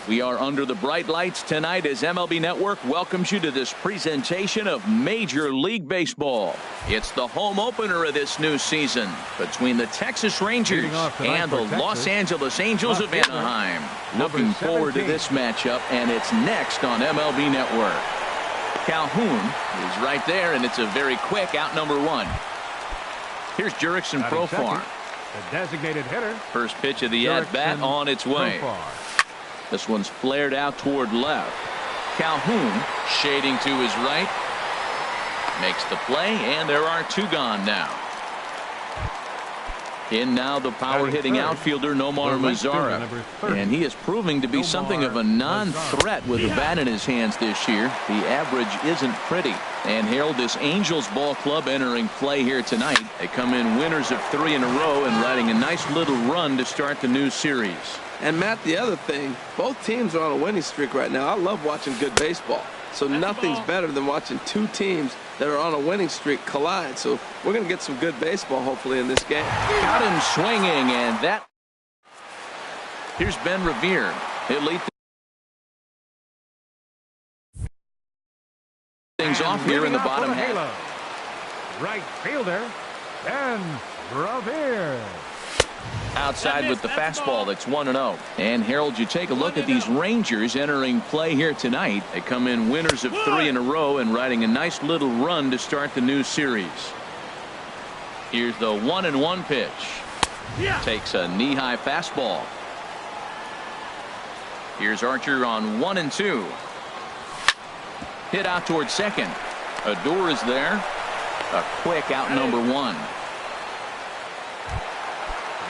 We are under the bright lights tonight as MLB Network welcomes you to this presentation of Major League Baseball. It's the home opener of this new season between the Texas Rangers and the Los Angeles Angels of Anaheim. Looking forward to this matchup, and it's next on MLB Network. Calhoun is right there, and it's a very quick out number one. Here's Jurickson Profar. The designated hitter. First pitch of the at-bat on its way. This one's flared out toward left. Calhoun shading to his right. Makes the play, and there are two gone now. In now the power-hitting outfielder Nomar Mazara. And he is proving to be something of a non-threat with a bat in his hands this year. The average isn't pretty. And Harold, this Angels ball club entering play here tonight. They come in winners of 3 in a row and riding a nice little run to start the new series. And Matt, the other thing, both teams are on a winning streak right now. I love watching good baseball. So nothing's better than watching two teams that are on a winning streak collide. So we're going to get some good baseball, hopefully, in this game. Got him swinging, and that. Here's Ben Revere. He'll lead things off here in the bottom half. Right fielder, Ben Revere. Outside with the fastball, that's 1-0. And Harold, you take a look at these Rangers entering play here tonight. They come in winners of 3 in a row and riding a nice little run to start the new series. Here's the 1-1 pitch. Takes a knee-high fastball. Here's Archer on 1-2. Hit out towards second. Odor is there. A quick out number one.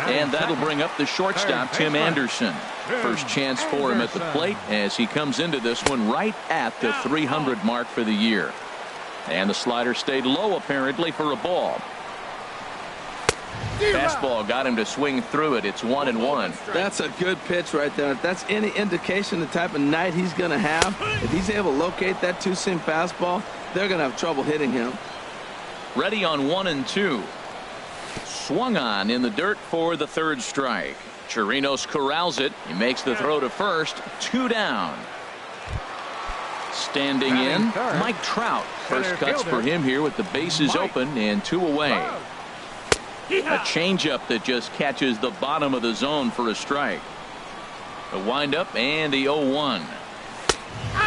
And that'll bring up the shortstop, Tim Anderson. First chance for him at the plate as he comes into this one right at the 300 mark for the year. And the slider stayed low apparently for a ball. Fastball got him to swing through it. It's 1-1. That's a good pitch right there. If that's any indication the type of night he's going to have, if he's able to locate that two-seam fastball, they're going to have trouble hitting him. Ready on 1-2. Swung on in the dirt for the third strike. Chirinos corrals it. He makes the throw to first. 2 down. Standing in, Mike Trout. First cuts for him here with the bases open and 2 away. A changeup that just catches the bottom of the zone for a strike. The windup and the 0-1.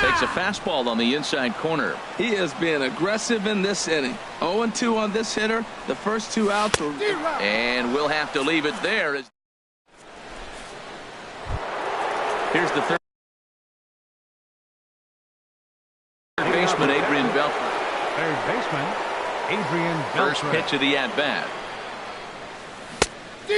Takes a fastball on the inside corner. He is being aggressive in this inning. 0-2 on this hitter. The first 2 outs were... And we'll have to leave it there. Here's the third baseman, Adrian Beltre. Third baseman, Adrian Beltre. First pitch of the at-bat.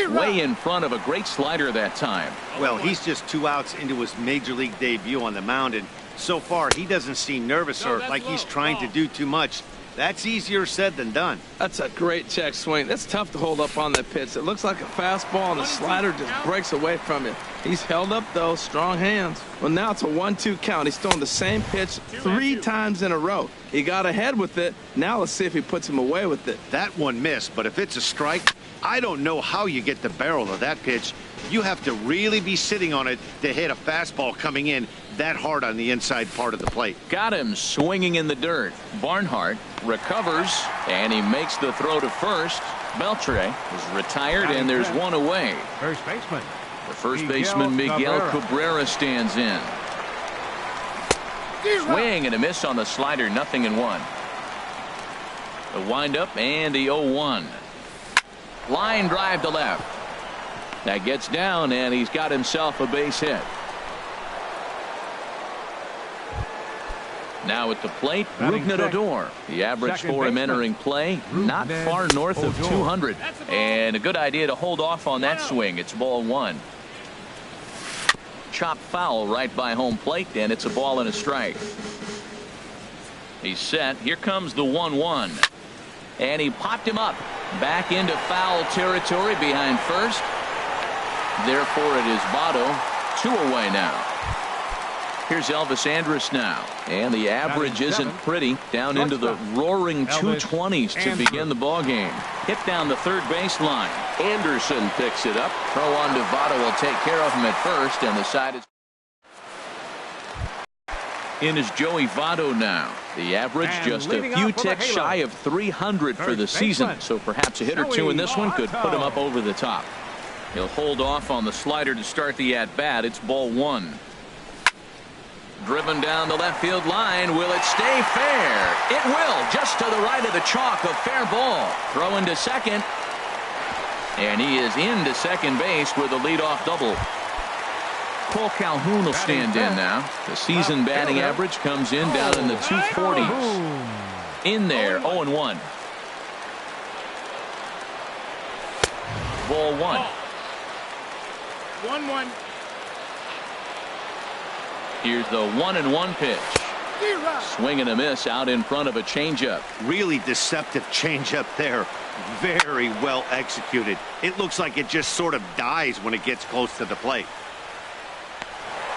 Way in front of a great slider that time. Well, he's just 2 outs into his major league debut on the mound, and so far he doesn't seem nervous or like he's trying to do too much. That's easier said than done. That's a great check swing. That's tough to hold up on that pitch. It looks like a fastball, and the slider just breaks away from it. He's held up, though. Strong hands. Well, now it's a 1-2 count. He's throwing the same pitch 3 times in a row. He got ahead with it. Now let's see if he puts him away with it. That one missed, but if it's a strike, I don't know how you get the barrel of that pitch. You have to really be sitting on it to hit a fastball coming in that hard on the inside part of the plate. Got him swinging in the dirt. Barnhart recovers, and he makes the throw to first. Beltre is retired, and there's 1 away. First baseman. The first baseman, Miguel Cabrera, stands in. Swing and a miss on the slider, 0-1. The windup and the 0-1. Line drive to left. That gets down, and he's got himself a base hit. Now at the plate, Rougned Odor. The average for him entering play, not far north of 200. And a good idea to hold off on that swing. It's ball 1. Chop foul right by home plate, and it's a ball and a strike. He's set. Here comes the 1-1. And he popped him up. Back into foul territory behind first. Therefore, it is Votto. 2 away now. Here's Elvis Andrus now. And the average isn't pretty. Down into the roaring 220s to begin the ball game. Hit down the third baseline. Anderson picks it up. Throw on to Votto will take care of him at first, and the side is. In is Joey Votto now. The average And just a leading few off for the ticks Halo. shy of 300 for Third the season. baseman, So perhaps a hit or two in this one could put him up over the top. He'll hold off on the slider to start the at-bat. It's ball one. Driven down the left field line. Will it stay fair? It will. Just to the right of the chalk. A fair ball. Throw into second. And he is into second base with a leadoff double. Cole Calhoun will stand in now. The season batting average comes in down in the 240s. In there, 0-1. Ball one. 1-1. Here's the 1-1 pitch. Swing and a miss out in front of a changeup. Really deceptive changeup there. Very well executed. It looks like it just sort of dies when it gets close to the plate.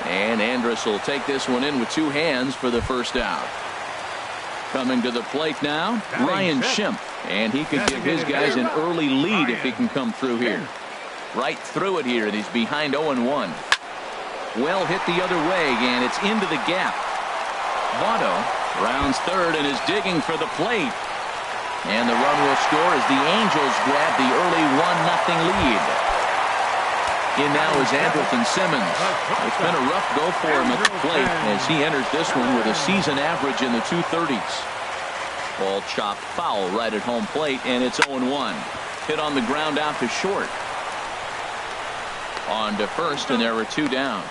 And Andrus will take this one in with two hands for the first out. Coming to the plate now, Ryan Schimpf. And he could give his guys an early lead if he can come through here. Right through it here, and he's behind 0-1. Well hit the other way, and it's into the gap. Votto rounds third and is digging for the plate. And the run will score as the Angels grab the early 1-0 lead. In now is Andrelton Simmons. It's been a rough go for him at the plate as he enters this one with a season average in the 230s. Ball chopped foul right at home plate, and it's 0-1. Hit on the ground out to short. On to first, and there were two down.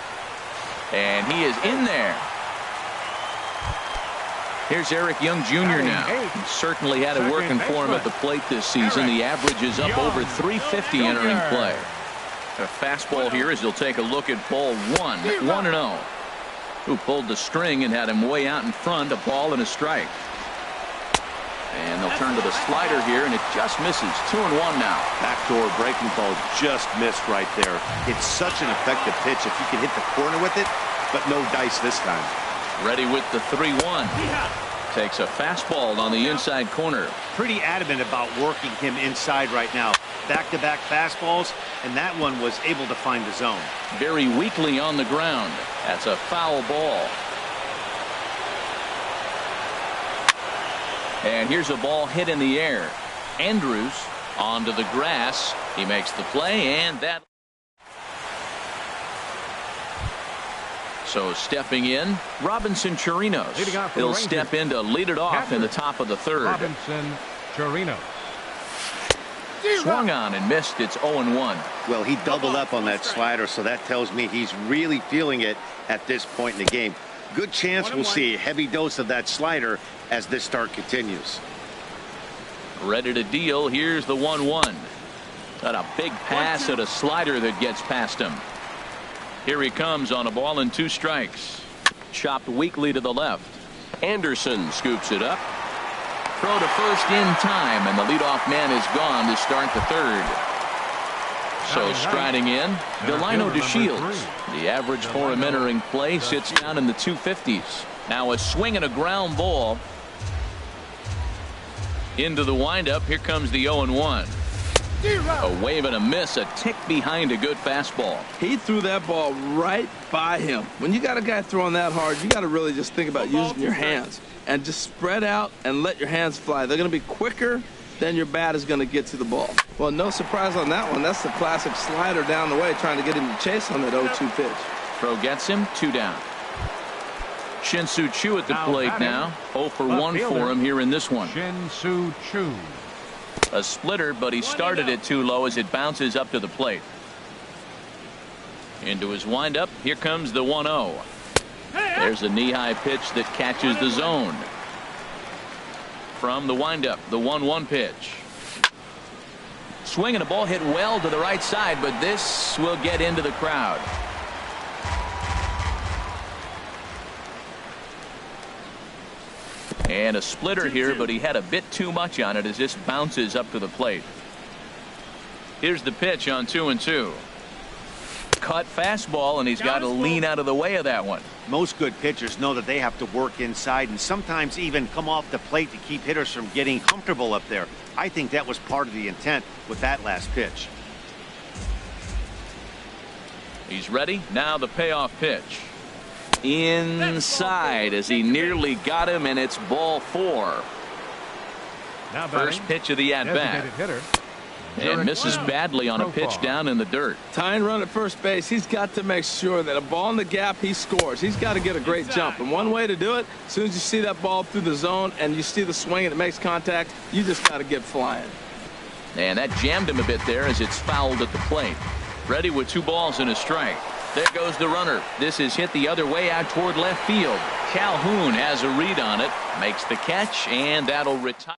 And he is in there. Here's Eric Young Jr. now. He certainly had it working for him at the plate this season. The average is up over 350 entering play. A fastball here as he'll take a look at ball one. 1-0. Who pulled the string and had him way out in front. A ball and a strike. And they'll turn to the slider here, and it just misses. 2-1 now. Backdoor breaking ball just missed right there. It's such an effective pitch if you can hit the corner with it, but no dice this time. Ready with the 3-1. Takes a fastball on the inside corner. Pretty adamant about working him inside right now. Back-to-back fastballs, and that one was able to find the zone. Very weakly on the ground. That's a foul ball. And here's a ball hit in the air. Andrus onto the grass. He makes the play, and that. So stepping in, Robinson Chirinos. He'll step in to lead it off in the top of the third. Robinson Chirinos. Swung on and missed. It's 0-1. Well, he doubled up on that slider, so that tells me he's really feeling it at this point in the game. Good chance we'll see a heavy dose of that slider as this start continues. Ready to deal. Here's the 1-1. Got a big pass at a slider that gets past him. Here he comes on a ball and 2 strikes. Chopped weakly to the left. Anderson scoops it up. Throw to first in time, and the leadoff man is gone to start the third. So striding in, Delino DeShields. The average for him entering play sits down in the 250s. Now a swing and a ground ball. Into the windup. Here comes the 0-1. A wave and a miss, a tick behind a good fastball. He threw that ball right by him. When you got a guy throwing that hard, you got to really just think about using your hands and just spread out and let your hands fly. They're going to be quicker than your bat is going to get to the ball. Well, no surprise on that one. That's the classic slider down the way, trying to get him to chase on that 0-2 pitch. Throw gets him, 2 down. Shin-Soo Choo at the plate now. 0 for 1 for him here in this one. Shin-Soo Choo. A splitter, but he started it too low as it bounces up to the plate. Into his windup. Here comes the 1-0. There's a knee-high pitch that catches the zone. From the windup, the 1-1 pitch. Swing and a ball hit well to the right side, but this will get into the crowd. And a splitter here, but he had a bit too much on it as this bounces up to the plate. Here's the pitch on 2-2. Cut fastball, and he's got to lean out of the way of that one. Most good pitchers know that they have to work inside and sometimes even come off the plate to keep hitters from getting comfortable up there. I think that was part of the intent with that last pitch. He's ready. Now the payoff pitch. inside as he nearly got him, and it's ball 4. Now First pitch of the at-bat. hitter. And misses badly on a pitch down in the dirt. Tying run at first base. He's got to make sure that a ball in the gap, he scores. He's got to get a great jump. And one way to do it, as soon as you see that ball through the zone and you see the swing and it makes contact, you just got to get flying. And that jammed him a bit there as it's fouled at the plate. Ready with 2 balls and a strike. There goes the runner. This is hit the other way out toward left field. Calhoun has a read on it, makes the catch, and that'll retire.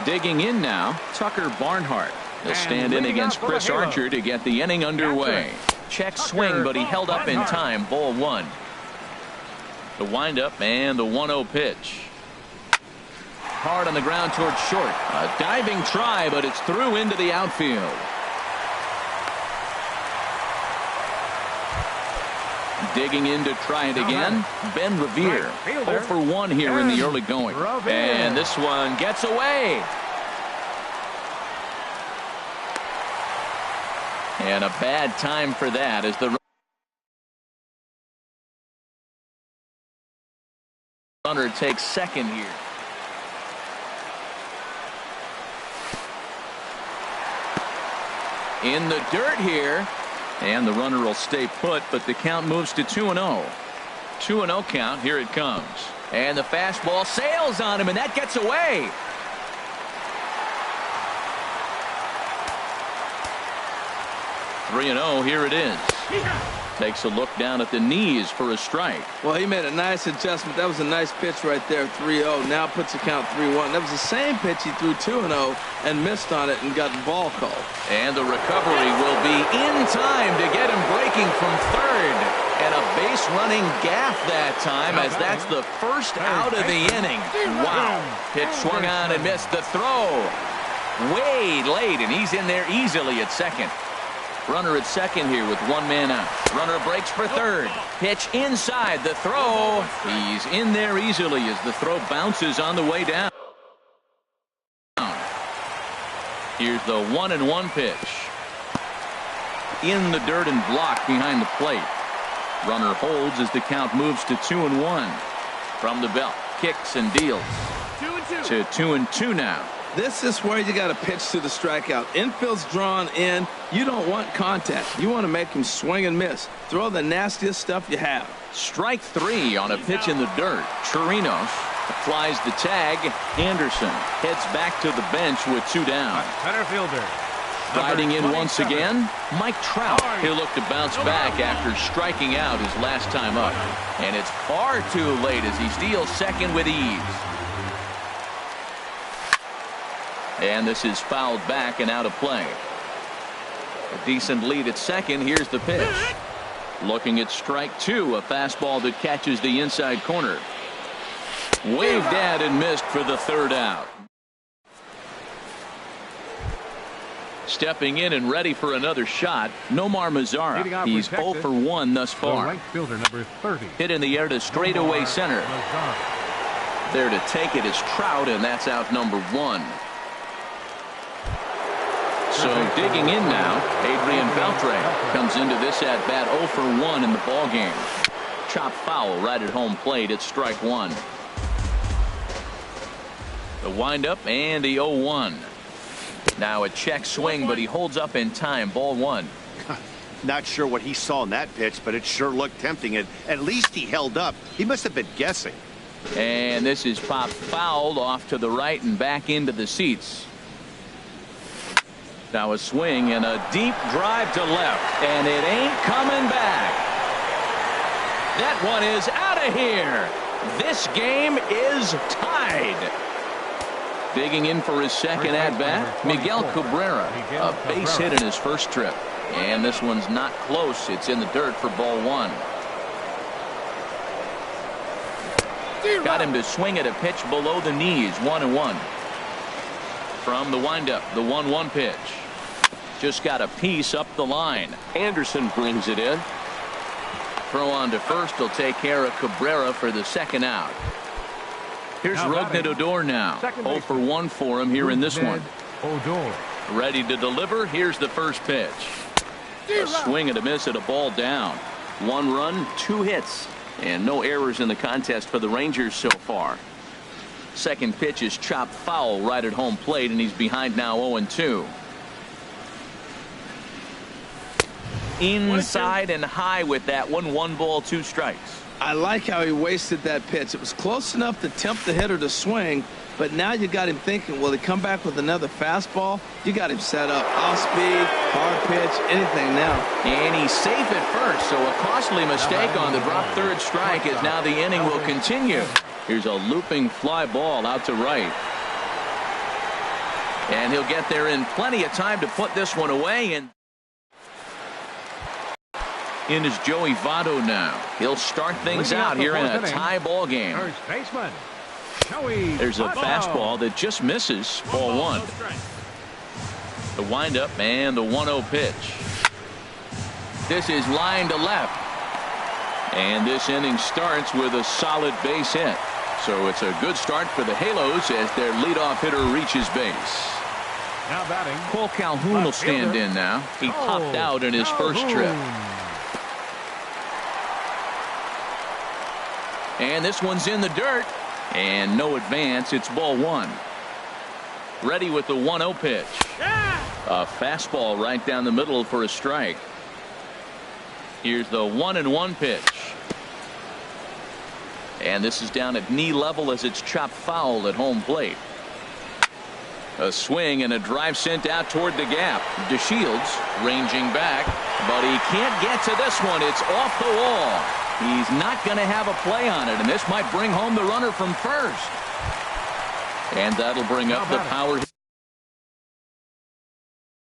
Digging in now, Tucker Barnhart. He'll stand in against Chris Archer to get the inning underway. Check swing, but he held up in time. Ball 1. The windup and the 1-0 pitch. Hard on the ground towards short. A diving try, but it's through into the outfield. Digging in to try it again. Ben Revere. 0 for 1 here in the early going. And this one gets away. And a bad time for that as the runner takes second here. In the dirt here. And the runner will stay put, but the count moves to 2-0. 2-0 count. Here it comes. And the fastball sails on him, and that gets away. 3-0. Here it is. Takes a look down at the knees for a strike. Well, he made a nice adjustment. That was a nice pitch right there, 3-0. Now puts the count 3-1. That was the same pitch he threw 2-0 and missed on it and got ball called. And the recovery will be in time to get him breaking from third. And a base running gaff that time, as that's the first out of the inning. Wow. Pitch swung on and missed the throw. Way late, and he's in there easily at second. Runner at second here with 1 man out. Runner breaks for third. Pitch inside. The throw. He's in there easily as the throw bounces on the way down. Here's the 1-1 pitch. In the dirt and blocked behind the plate. Runner holds as the count moves to 2-1. From the belt. Kicks and deals. 2-2. To 2-2 now. This is where you got to pitch to the strikeout. Infield's drawn in. You don't want contact. You want to make him swing and miss. Throw the nastiest stuff you have. Strike 3 on a pitch in the dirt. Chirinos applies the tag. Anderson heads back to the bench with 2 down. Center fielder. Riding in once again, Mike Trout. He'll look to bounce back after striking out his last time up. And it's far too late as he steals second with ease. And this is fouled back and out of play. A decent lead at second. Here's the pitch. Looking at strike 2, a fastball that catches the inside corner. Waved at and missed for the 3rd out. Stepping in and ready for another shot, Nomar Mazara. He's 0 for 1 thus far. Right fielder number 30. Hit in the air to straightaway center. There to take it is Trout, and that's out number 1. So digging in now, Adrian Beltre comes into this at bat 0 for 1 in the ball game. Chop foul right at home plate at strike 1. The windup and the 0-1. Now a check swing, but he holds up in time. Ball 1. Not sure what he saw in that pitch, but it sure looked tempting. At least he held up. He must have been guessing. And this is popped fouled off to the right and back into the seats. Now a swing and a deep drive to left, and it ain't coming back. That one is out of here. This game is tied. Digging in for his second at-bat, Miguel Cabrera, a base hit in his first trip. And this one's not close. It's in the dirt for ball 1. Got him to swing at a pitch below the knees. 1-1. From the windup, the 1-1 pitch. Just got a piece up the line. Anderson brings it in. Throw on to first will take care of Cabrera for the second out. Here's Rougned Odor now. 0 for 1 for him here in this one. Odor. Ready to deliver. Here's the first pitch. A swing and a miss at a ball down. 1 run, 2 hits, and no errors in the contest for the Rangers so far. Second pitch is chopped foul right at home plate, and he's behind now 0-2. Inside and high with that one. 1 ball, 2 strikes. I like how he wasted that pitch. It was close enough to tempt the hitter to swing, but now you got him thinking, will he come back with another fastball? You got him set up. Off speed, hard pitch, anything now. And he's safe at first, so a costly mistake on the drop third strike as now the inning will continue. Here's a looping fly ball out to right. And he'll get there in plenty of time to put this one away. And in is Joey Votto now. He'll start things out here in a tie ball game. First baseman, There's a fastball that just misses. Ball 1. The windup and the 1-0 pitch. This is line to left. And this inning starts with a solid base hit. So it's a good start for the Halos as their leadoff hitter reaches base. Now batting, Cole Calhoun will stand in now. He popped out in his first trip. And this one's in the dirt. And no advance. It's ball 1. Ready with the 1-0 pitch. A fastball right down the middle for a strike. Here's the 1-1 pitch. And this is down at knee level as it's chopped foul at home plate. A swing and a drive sent out toward the gap. DeShields ranging back, but he can't get to this one. It's off the wall. He's not going to have a play on it, and this might bring home the runner from first. And that'll bring up the power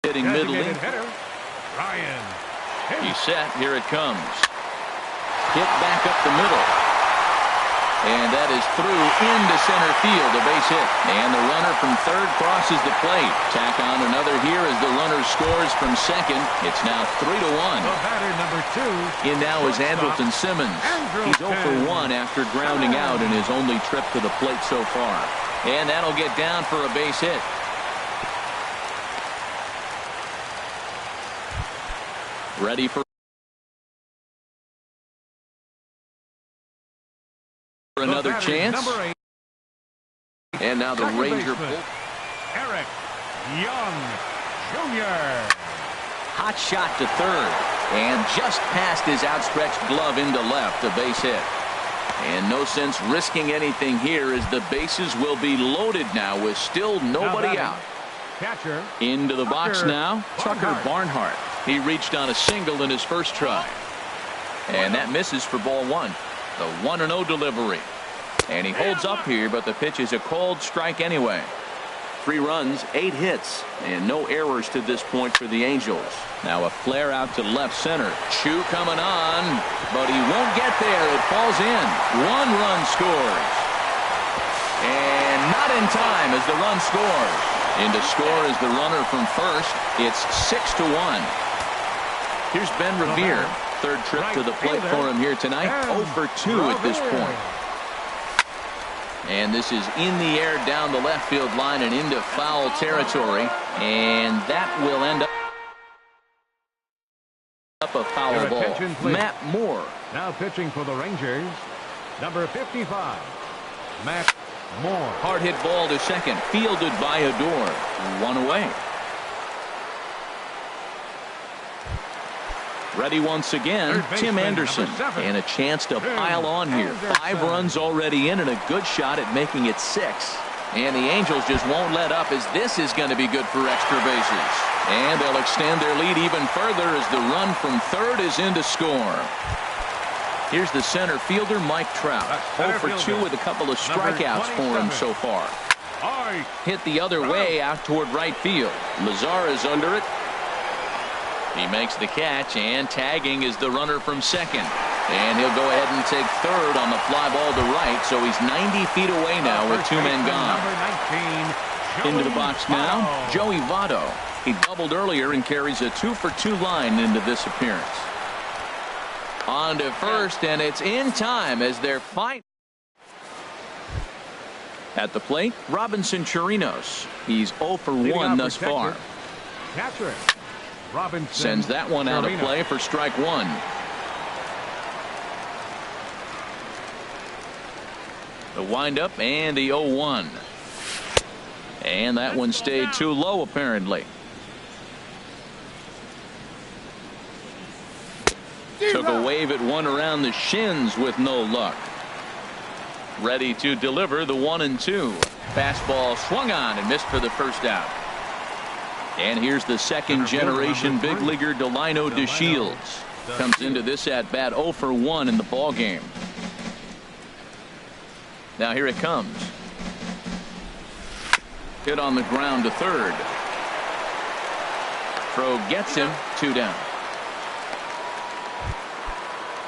hitting middle infield. He's set. Here it comes. Hit back up the middle. And that is through into center field, a base hit. And the runner from third crosses the plate. Tack on another here as the runner scores from second. It's now 3-1. The batter, number 2. In now is Andrelton Simmons. He's 0 for 1 after grounding out in his only trip to the plate so far. And that'll get down for a base hit. Ready for another chance. And now the Ranger pull. Eric Young Jr. Hot shot to third. And just past his outstretched glove into left, a base hit. And no sense risking anything here as the bases will be loaded now with still nobody out. Catcher. Into the box now, Tucker Barnhart. He reached on a single in his first try. And that misses for ball 1. The 1-0 delivery. And he holds up here, but the pitch is a called strike anyway. 3 runs, 8 hits, and no errors to this point for the Angels. Now a flare out to left center. Chu coming on, but he won't get there. It falls in. 1 run scores. And not in time as the run scores. In to score is the runner from first. It's 6-1. Here's Ben Revere. Third trip to the plate for him here tonight. 0 for 2 at this point. And this is in the air down the left field line and into foul territory. And that will end up a foul ball. Matt Moore. Now pitching for the Rangers, number 55, Matt Moore. Hard hit ball to second. Fielded by Adore. 1 away. Ready once again, Tim Anderson. And a chance to pile on here. 5 runs already in and a good shot at making it 6. And the Angels just won't let up as this is going to be good for extra bases. And they'll extend their lead even further as the run from third is in to score. Here's the center fielder, Mike Trout. 0 for 2 with a couple of strikeouts for him so far. Hit the other way out toward right field. Lazar is under it. He makes the catch, and tagging is the runner from second. And he'll go ahead and take third on the fly ball to right, so he's 90 feet away now with 2 men gone. Into the box now, Joey Votto. He doubled earlier and carries a 2 for 2 line into this appearance. On to first, and it's in time as they're fighting. At the plate, Robinson Chirinos. He's 0 for 1 thus far. Catcher, Robinson Sends that one out of Carolina. play for strike one. The windup and the 0-1. And that one stayed too low, apparently. Took a wave at one around the shins with no luck. Ready to deliver the 1-2. Fastball swung on and missed for the first out. And here's the second generation big leaguer Delino DeShields. Comes into this at bat 0 for 1 in the ball game. Now here it comes. Hit on the ground to third. Throw gets him, 2 down.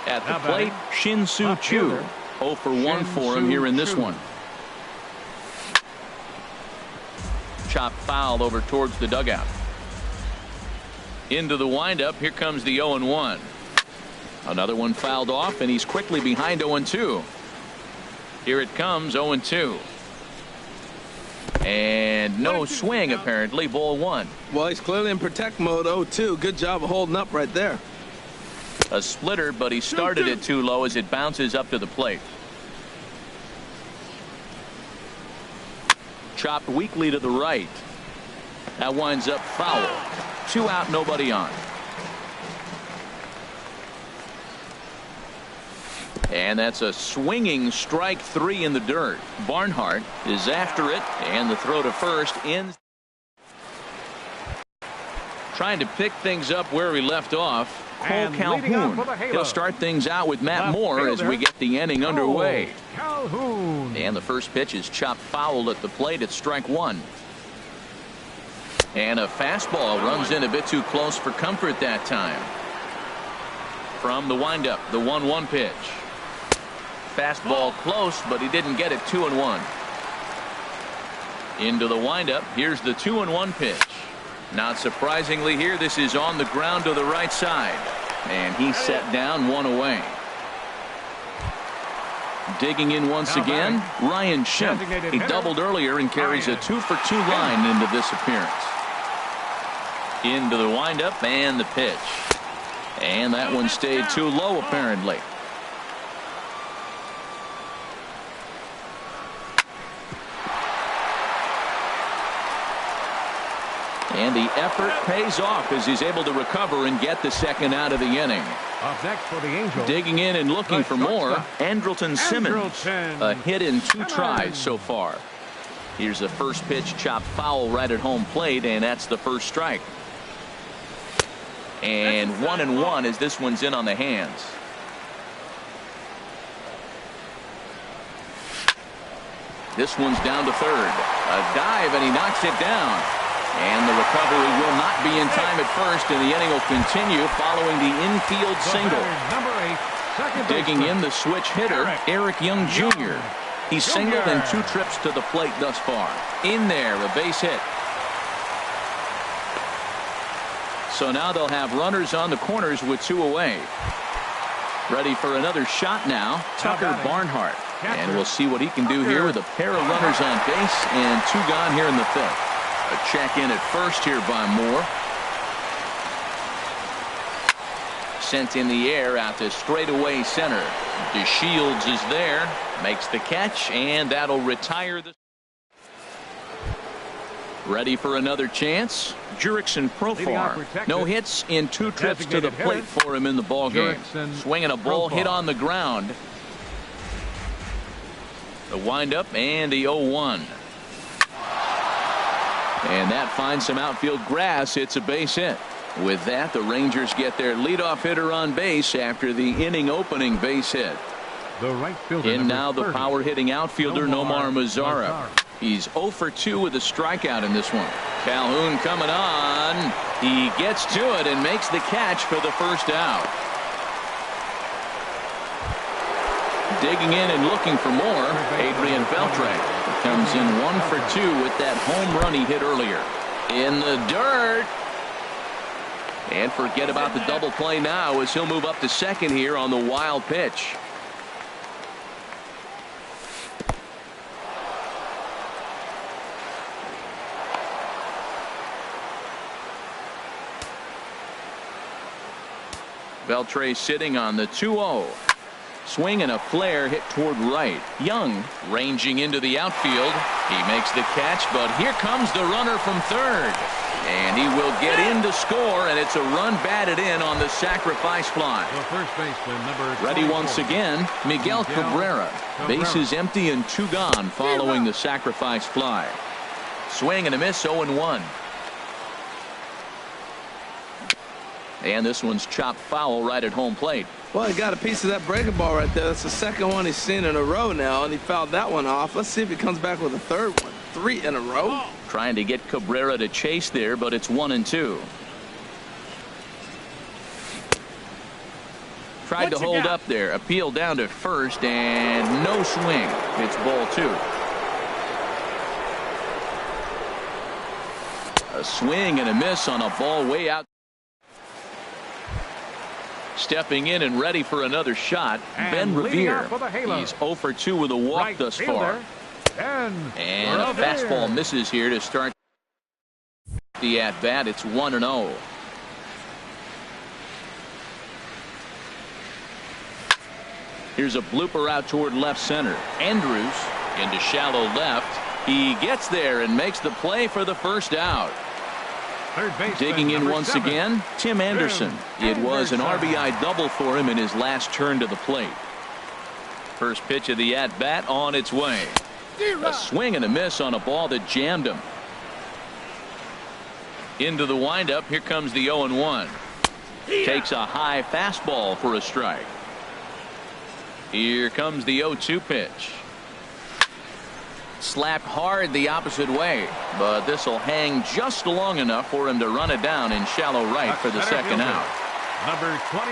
At the plate, Shin-Soo Choo. 0 for 1 for him here in this one. Chop foul over towards the dugout. Into the windup. Here comes the 0-1. Another one fouled off, and he's quickly behind 0-2. Here it comes, 0-2. And no swing, apparently. Ball 1. Well, he's clearly in protect mode. 0-2. Good job of holding up right there. A splitter, but he started it too low as it bounces up to the plate. Chopped weakly to the right. That winds up foul. 2 out, nobody on. And that's a swinging strike 3 in the dirt. Barnhart is after it, and the throw to first ends. Trying to pick things up where he left off. Cole Calhoun. He'll start things out with Matt Moore as we get the inning underway. Calhoun. And the first pitch is chopped foul at the plate at strike 1. And a fastball runs in a bit too close for comfort that time. From the windup, the 1-1 pitch. Fastball close, but he didn't get it. 2-1. Into the windup. Here's the 2-1 pitch. Not surprisingly here, this is on the ground to the right side. And he's set down, 1 away. Digging in once again, Ryan Schimpf. He doubled earlier and carries a 2-for-2 line into this appearance. Into the windup and the pitch. And that one stayed too low, apparently. And the effort pays off as he's able to recover and get the second out of the inning. Up next for the Angels. Digging in and looking for more, Andrelton Simmons. A hit in 2 tries so far. Here's the first pitch, chopped foul right at home plate, and that's the first strike. And 1-1 as this one's in on the hands. This one's down to third. A dive, and he knocks it down. And the recovery will not be in time at first, and the inning will continue following the infield single. Digging in, the switch hitter, Eric Young Jr. He's singled in 2 trips to the plate thus far. In there, a base hit. So now they'll have runners on the corners with 2 away. Ready for another shot now, Tucker Barnhart. And we'll see what he can do here with a pair of runners on base and 2 gone here in the 5th. A check in at first here by Moore. Sent in the air out to straightaway center. DeShields is there, makes the catch, and that'll retire the. Ready for another chance. Jurickson Profar. No hits in 2 trips to the plate for him in the ball game. Swinging a ball hit on the ground. The windup and the 0-1. And that finds some outfield grass. It's a base hit. With that, the Rangers get their leadoff hitter on base after the inning opening base hit. The right fielder, in now the 30, power hitting outfielder Nomar Mazara. He's 0 for 2 with a strikeout in this one. Calhoun coming on. He gets to it and makes the catch for the first out. Digging in and looking for more, Adrian Beltre comes in 1 for 2 with that home run he hit earlier. In the dirt. And forget about the double play now as he'll move up to second here on the wild pitch. Beltre sitting on the 2-0. Swing and a flare hit toward right. Young ranging into the outfield. He makes the catch, but here comes the runner from third. And he will get in to score, and it's a run batted in on the sacrifice fly. The first baseman, number 24. Ready once again, Miguel Cabrera. Bases empty and 2 gone following the sacrifice fly. Swing and a miss, 0-1. And this one's chopped foul right at home plate. Well, he got a piece of that breaking ball right there. That's the second one he's seen in a row now, and he fouled that one off. Let's see if he comes back with a third one. 3 in a row. Trying to get Cabrera to chase there, but it's 1-2. Tried to hold up there. Appeal down to first, and no swing. It's ball 2. A swing and a miss on a ball way out. Stepping in and ready for another shot, Ben Revere. He's 0 for 2 with a walk thus far. And a fastball misses here to start the at-bat. It's 1-0. Here's a blooper out toward left center. Andrews into shallow left. He gets there and makes the play for the first out. Digging in once again, Tim Anderson. It was an RBI double for him in his last turn to the plate. First pitch of the at-bat on its way. A swing and a miss on a ball that jammed him. Into the windup. Here comes the 0-1. Takes a high fastball for a strike. Here comes the 0-2 pitch. Slapped hard the opposite way, but this will hang just long enough for him to run it down in shallow right for the second out.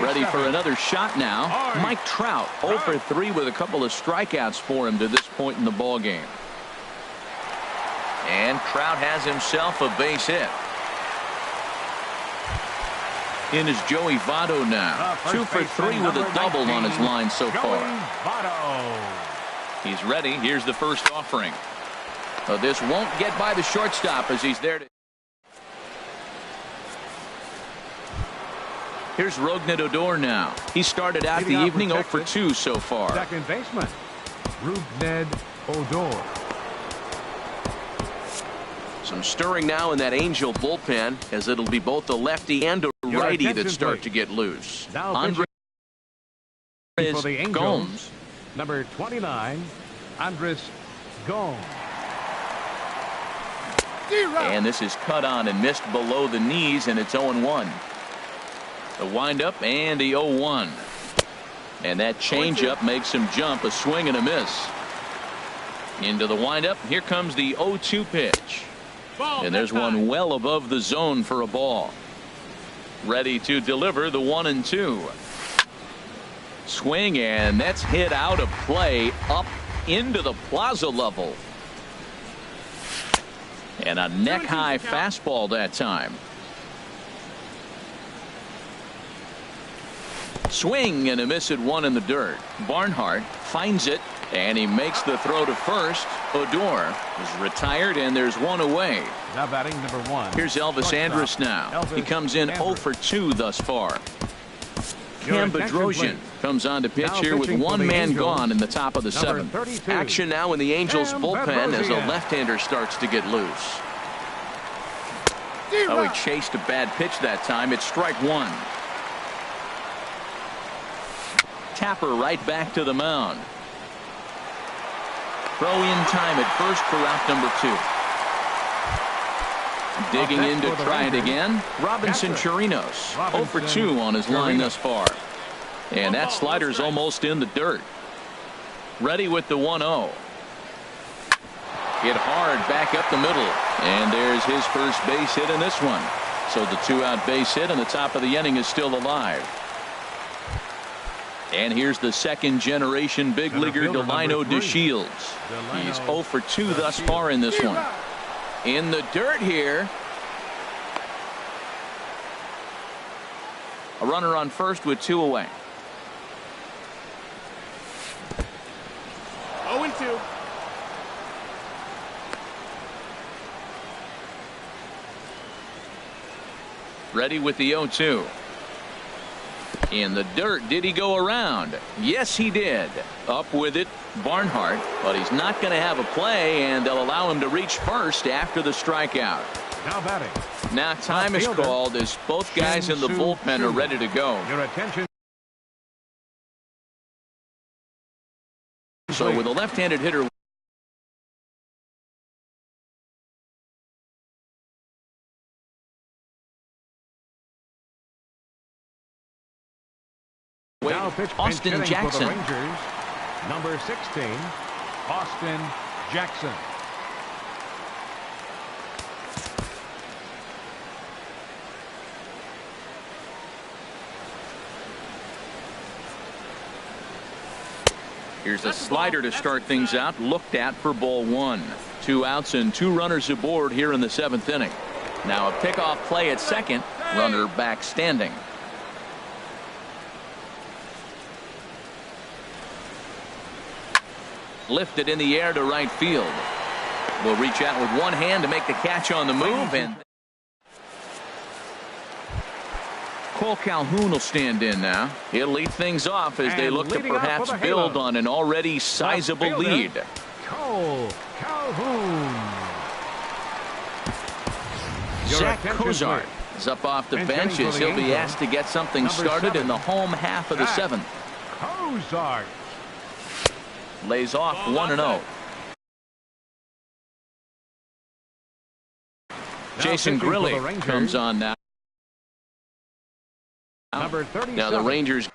Ready for another shot now. Mike Trout 0 for 3 with a couple of strikeouts for him to this point in the ball game. And Trout has himself a base hit. In is Joey Votto now. 2 for 3 with a double on his line so far. He's ready. Here's the first offering. This won't get by the shortstop as he's there to. Here's Rougned Odor now. He started out the evening 0 for 2 so far. Second baseman, Rougned Odor. Some stirring now in that Angel bullpen, as it'll be both the lefty and a righty that start to get loose. Andres Gomes. Number 29, Andres Gomes. And this is cut on and missed below the knees, and it's 0-1. The windup and the 0-1. And that changeup makes him jump. A swing and a miss. Into the windup. Here comes the 0-2 pitch. And there's one well above the zone for a ball. Ready to deliver the 1-2. Swing, and that's hit out of play up into the plaza level. And a neck high fastball that time. Swing and a miss at 1 in the dirt. Barnhart finds it, and he makes the throw to first. Odor is retired, and there's one away. Now batting number 1. Here's Elvis Andrus now. He comes in 0 for 2 thus far. Cam Bedrosian comes on to pitch here with one man gone in the top of the 7th. Action now in the Angels bullpen as a left-hander starts to get loose. Oh, he chased a bad pitch that time. It's strike 1. Tapper right back to the mound. Throw in time at first for out number 2. Digging in to try it again. Robinson Chirinos 0 for 2 on his line thus far. And that slider's almost in the dirt. Ready with the 1-0. Hit hard back up the middle. And there's his first base hit in this one. So the 2-out base hit, and the top of the inning is still alive. And here's the second-generation big leaguer Delino DeShields. He's 0 for 2 thus far in this one. In the dirt here. A runner on first with 2 away. 0-2. Ready with the 0-2. In the dirt, did he go around? Yes, he did. Up with it, Barnhart, but he's not going to have a play, and they'll allow him to reach first after the strikeout. Now batting. Now time is called as both guys in the bullpen are ready to go. Your attention. So with a left-handed hitter Austin Jackson. For the Rangers, number 16, Austin Jackson. Here's a slider to start things out, looked at for ball one. 2 outs and 2 runners aboard here in the 7th inning. Now a pickoff play at second, runner back standing. Lifted in the air to right field. Will reach out with one hand to make the catch on the move, and Cole Calhoun will stand in now. He'll lead things off as they look to perhaps build on an already sizable lead. Cole Calhoun. Zach Cozart is up off the bench as he'll be asked to get something started in the home half of the 7th. Cozart lays off 1-0. Jason Grilly comes on now. Number 37. Now the Rangers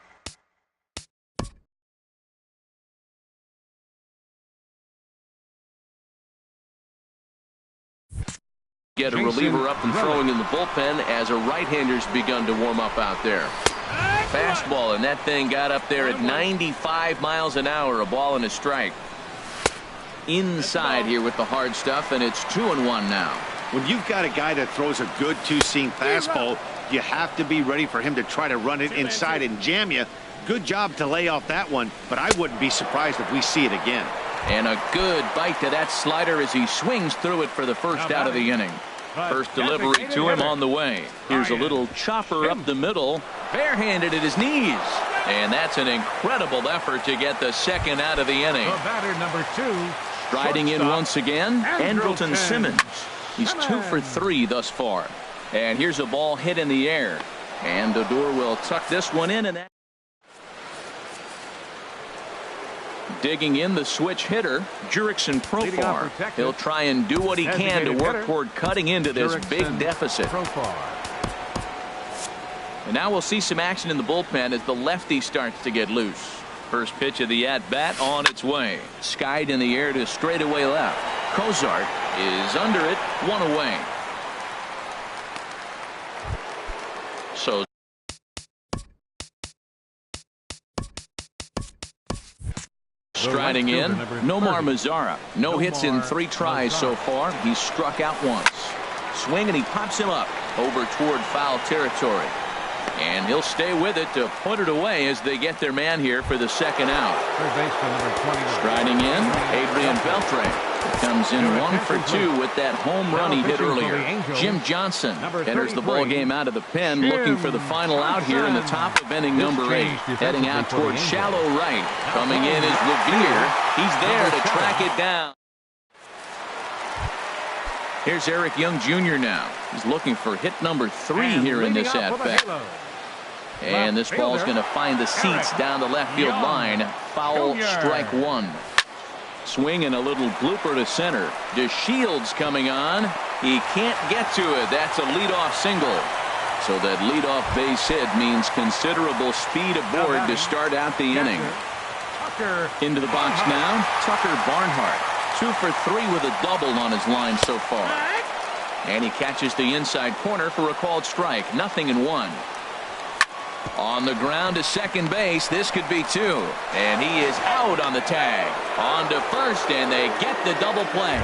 get a reliever up and throwing in the bullpen as a right-hander's begun to warm up out there. Fastball, and that thing got up there at 95 miles an hour, a ball and a strike. Inside here with the hard stuff, and it's 2-1 now. When you've got a guy that throws a good two-seam fastball, you have to be ready for him to try to run it inside and jam you. Good job to lay off that one, but I wouldn't be surprised if we see it again. And a good bite to that slider as he swings through it for the first out of the inning. First delivery to him on the way. Here's a little chopper up the middle, barehanded at his knees. And that's an incredible effort to get the second out of the inning. The batter, number 2. Striding in once again, Andrelton Simmons. He's 2 for 3 thus far. And here's a ball hit in the air. And Odor will tuck this one in, and that digging in the switch hitter, Jurickson Profar. He'll try and do what he can to work toward cutting into this big deficit. And now we'll see some action in the bullpen as the lefty starts to get loose. First pitch of the at-bat on its way. Skied in the air to straightaway left. Cozart is under it, 1 away. So striding in, Nomar Mazara. No hits in 3 tries so far. He's struck out once. Swing, and he pops him up over toward foul territory. And he'll stay with it to put it away as they get their man here for the second out. Striding in, Adrian Beltre. Comes in 1 for 2 with that home run he hit earlier. Jim Johnson enters the ball game out of the pen, looking for the final out here in the top of inning number 8. Heading out toward shallow right. Coming in is Revere. He's there to track it down. Here's Eric Young Jr. now. He's looking for hit number 3 here in this at-bat. And this ball's going to find the seats down the left field line. Foul, strike 1. Swing and a little blooper to center. DeShields coming on. He can't get to it. That's a leadoff single. So that leadoff base hit means considerable speed aboard to start out the inning. Into the box now, Tucker Barnhart. 2 for 3 with a double on his line so far. And he catches the inside corner for a called strike. 0-1. On the ground to second base. This could be 2. And he is out on the tag. On to first, and they get the double play.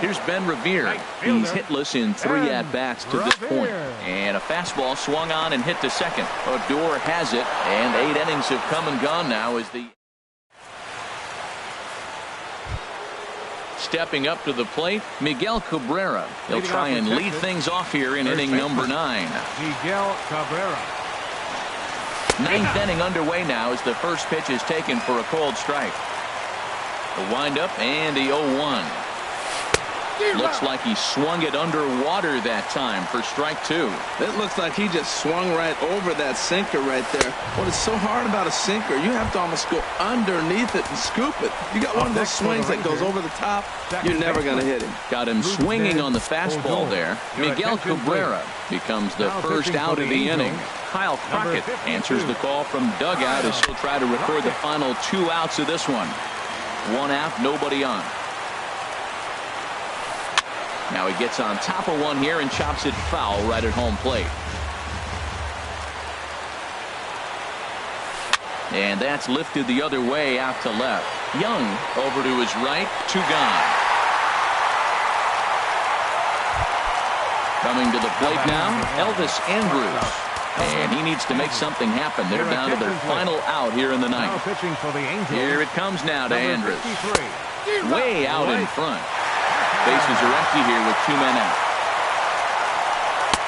Here's Ben Revere. He's hitless in 3 at-bats to this point. And a fastball swung on and hit to second. Odor has it, and 8 innings have come and gone now as the stepping up to the plate, Miguel Cabrera. He'll try and lead things off here in inning number 9. Miguel Cabrera. Ninth inning underway now as the first pitch is taken for a cold strike. The windup and the 0-1. Looks like he swung it underwater that time for strike two. It looks like he just swung right over that sinker right there. What is so hard about a sinker, you have to almost go underneath it and scoop it. You got one of those swings that goes over the top, you're never going to hit him. Got him swinging on the fastball there. Miguel Cabrera becomes the first out of the inning. Kyle Crockett answers the call from dugout as he'll try to record the final 2 outs of this one. 1 out, nobody on. Now he gets on top of one here and chops it foul right at home plate. And that's lifted the other way out to left. Young over to his right, 2 gone. Coming to the plate now, Elvis Andrus. And he needs to make something happen. They're down to their final out here in the ninth. Here it comes now to Andrus. Way out in front. Bases are empty here with 2 men out.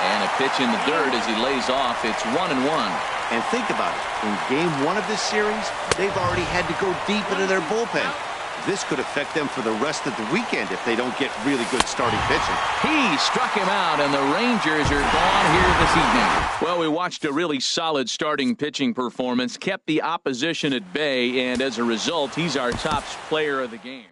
And a pitch in the dirt as he lays off. It's 1-1. And think about it. In game 1 of this series, they've already had to go deep into their bullpen. This could affect them for the rest of the weekend if they don't get really good starting pitching. He struck him out, and the Rangers are gone here this evening. Well, we watched a really solid starting pitching performance, kept the opposition at bay, and as a result, he's our top player of the game.